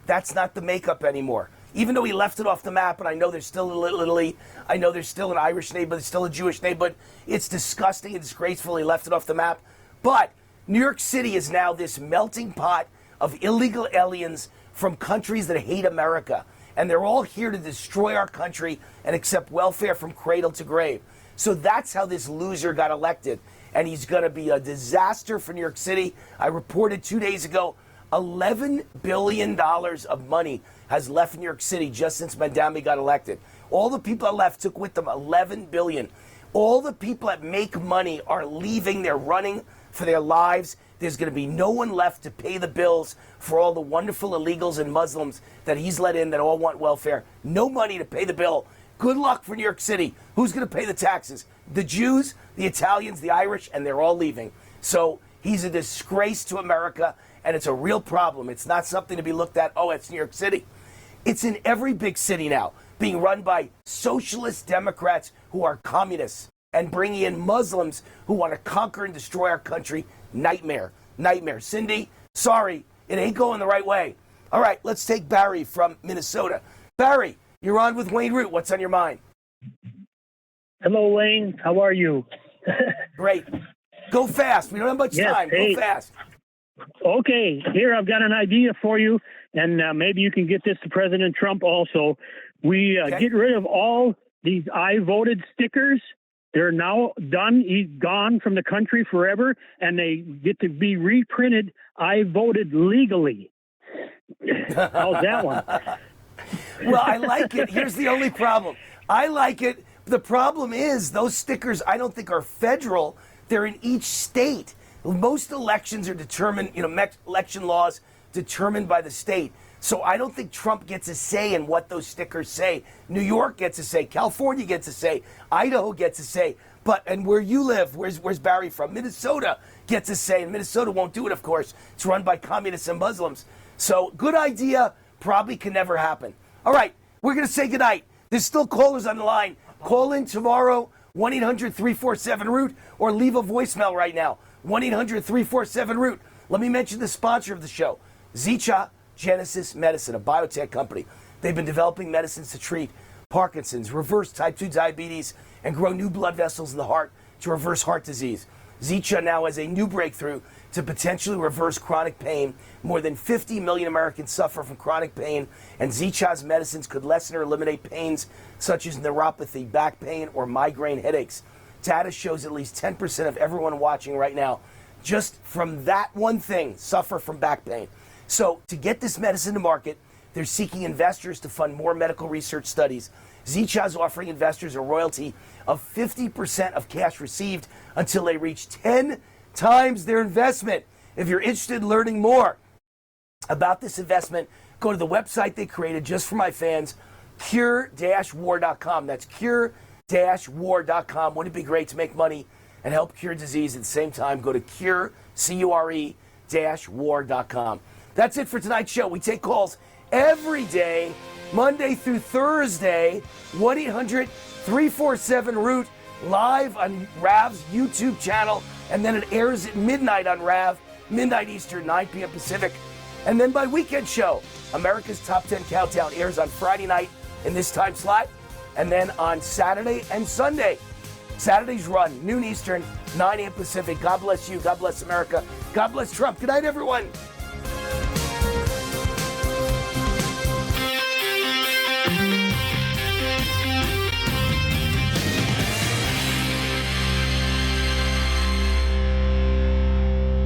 that's not the makeup anymore. Even though he left it off the map, and I know there's still a Little Italy, I know there's still an Irish neighborhood, there's still a Jewish neighborhood. It's disgusting and disgraceful he left it off the map. But New York City is now this melting pot of illegal aliens from countries that hate America. And they're all here to destroy our country and accept welfare from cradle to grave. So that's how this loser got elected. And he's going to be a disaster for New York City. I reported 2 days ago, $11 billion of money has left New York City just since Mondani got elected. All the people that left took with them $11 billion. All the people that make money are leaving. They're running for their lives. There's going to be no one left to pay the bills for all the wonderful illegals and Muslims that he's let in that all want welfare. No money to pay the bill. Good luck for New York City. Who's going to pay the taxes? The Jews, the Italians, the Irish, and they're all leaving. So he's a disgrace to America, and it's a real problem. It's not something to be looked at, oh, it's New York City. It's in every big city now, being run by socialist Democrats who are communists and bringing in Muslims who want to conquer and destroy our country. Nightmare. Nightmare. Cindy, sorry, it ain't going the right way. All right, let's take Barry from Minnesota. Barry, you're on with Wayne Root. What's on your mind? Hello, Wayne. How are you? Great. Go fast. We don't have much time. Hey. Go fast. Okay. Here, I've got an idea for you, and maybe you can get this to President Trump also. We get rid of all these I voted stickers. They're now done. He's gone from the country forever, and they get to be reprinted. I voted legally. How's that one? Well, I like it. Here's the only problem. I like it. The problem is those stickers I don't think are federal. They're in each state. Most elections are determined, election laws determined by the state. So I don't think Trump gets a say in what those stickers say. New York gets a say. California gets a say. Idaho gets a say. And where you live, where's Barry from? Minnesota gets a say. And Minnesota won't do it, of course. It's run by communists and Muslims. So good idea, probably can never happen. All right, we're going to say goodnight. There's still callers on the line. Call in tomorrow, 1-800-347-ROOT, or leave a voicemail right now, 1-800-347-ROOT. Let me mention the sponsor of the show, Zicha Genesis Medicine, a biotech company. They've been developing medicines to treat Parkinson's, reverse type 2 diabetes, and grow new blood vessels in the heart to reverse heart disease. Zicha now has a new breakthrough to potentially reverse chronic pain. More than 50 million Americans suffer from chronic pain, and Zicha's medicines could lessen or eliminate pains such as neuropathy, back pain, or migraine headaches. Data shows at least 10% of everyone watching right now, just from that one thing, suffer from back pain. So to get this medicine to market, they're seeking investors to fund more medical research studies Zicha is offering investors a royalty of 50% of cash received until they reach 10 times their investment. If you're interested in learning more about this investment, go to the website they created just for my fans, cure-war.com. That's cure-war.com. Wouldn't it be great to make money and help cure disease at the same time? Go to cure-war.com. That's it for tonight's show. We take calls every day, Monday through Thursday, 1-800-347-ROOT, live on Rav's YouTube channel, and then it airs at midnight on Rav, midnight Eastern, 9 p.m. Pacific. And then my weekend show, America's Top 10 Countdown, airs on Friday night in this time slot, and then on Saturday and Sunday. Saturday's run, noon Eastern, 9 a.m. Pacific. God bless you. God bless America. God bless Trump. Good night, everyone.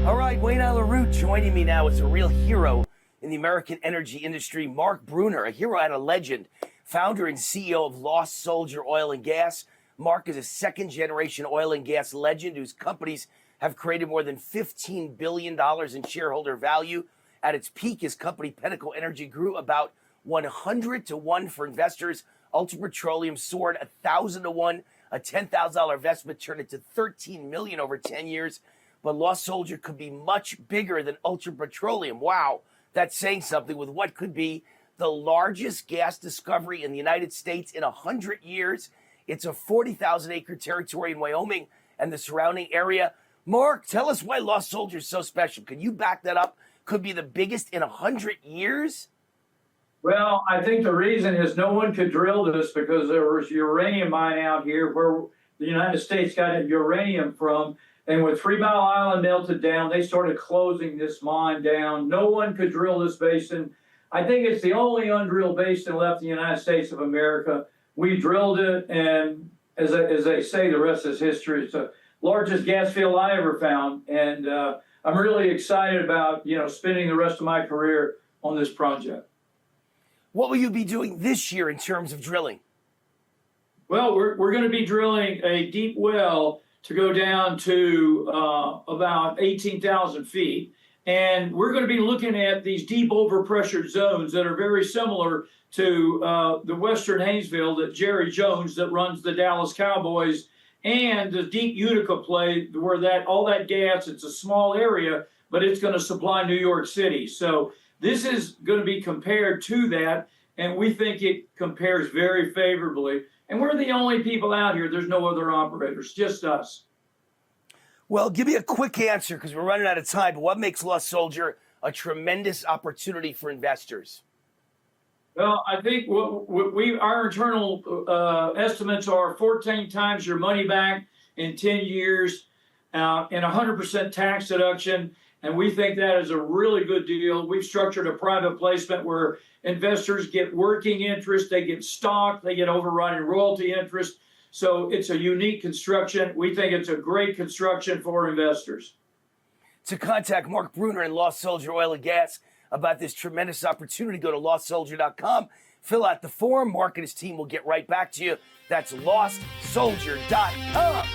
All right, Wayne Allyn Root joining me now is a real hero in the American energy industry, Mark Bruner, a hero and a legend, founder and CEO of Lost Soldier Oil and Gas. Mark is a second-generation oil and gas legend whose companies have created more than $15 billion in shareholder value. At its peak, his company, Pinnacle Energy, grew about 100 to 1 for investors. Ultra Petroleum soared 1,000 to 1. A $10,000 investment turned into $13 million over 10 years. But Lost Soldier could be much bigger than Ultra Petroleum. Wow, that's saying something with what could be the largest gas discovery in the United States in 100 years. It's a 40,000-acre territory in Wyoming and the surrounding area. Mark, tell us why Lost Soldier is so special. Can you back that up? Could be the biggest in 100 years? Well, I think the reason is no one could drill this because there was uranium mine out here where the United States got uranium from. And with 3 Mile Island melted down, they started closing this mine down. No one could drill this basin. I think it's the only undrilled basin left in the United States of America. We drilled it, and as they say, the rest is history. It's the largest gas field I ever found, and I'm really excited about spending the rest of my career on this project. What will you be doing this year in terms of drilling? Well, we're going to be drilling a deep well to go down to about 18,000 feet. And we're going to be looking at these deep overpressured zones that are very similar to the Western Haynesville that Jerry Jones, that runs the Dallas Cowboys, and the deep Utica play where all that gas, it's a small area, but it's going to supply New York City. So this is going to be compared to that, and we think it compares very favorably. And we're the only people out here. There's no other operators, just us. Well, give me a quick answer because we're running out of time. But what makes Lost Soldier a tremendous opportunity for investors? Well, I think our internal estimates are 14 times your money back in 10 years and 100% tax deduction. And we think that is a really good deal. We've structured a private placement where investors get working interest, they get stock, they get overriding royalty interest. So it's a unique construction. We think it's a great construction for investors. To contact Mark Bruner and Lost Soldier Oil and Gas about this tremendous opportunity, go to lostsoldier.com, fill out the form. Mark and his team will get right back to you. That's lostsoldier.com.